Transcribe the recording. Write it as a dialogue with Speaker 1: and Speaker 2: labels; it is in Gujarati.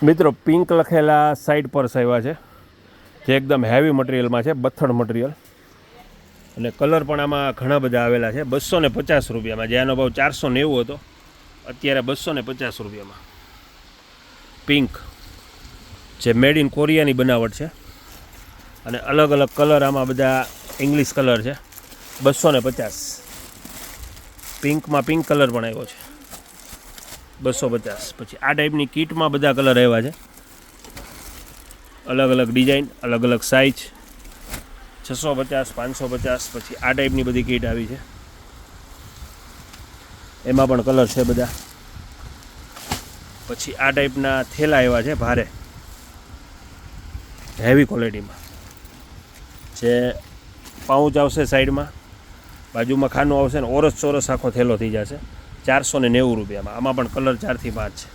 Speaker 1: મિત્રો પિંક લખેલા સાઈડ પર્સ આવ્યા છે, જે એકદમ હેવી મટીરિયલમાં છે, બથડ મટીરિયલ, અને કલર પણ આમાં ઘણા બધા આવેલા છે. 250 રૂપિયામાં, જે આનો ભાવ 490 હતો, અત્યારે 250 રૂપિયામાં. પિંક, જે મેડ ઇન કોરિયાની બનાવટ છે, અને અલગ અલગ કલર આમાં બધા ઇંગ્લિશ કલર છે. 250. પિંકમાં પિંક કલર પણ આવ્યો છે, 250. પછી આ ટાઈપની કીટમાં બધા કલર આવ્યા છે, અલગ અલગ ડિઝાઇન, અલગ અલગ સાઇઝ, 650, 550. પછી આ ટાઈપની બધી કીટ આવી છે, એમાં પણ કલર છે બધા. પછી આ ટાઈપના થેલા આવ્યા છે, ભારે હેવી ક્વોલિટીમાં, જે પાઉચ આવશે સાઈડમાં, બાજુમાં ખાનું આવશે ને ઓરસ ચોરસ આખો થેલો થઈ જશે. 490 રૂપિયામાં. આમાં પણ કલર 4 થી 5 છે.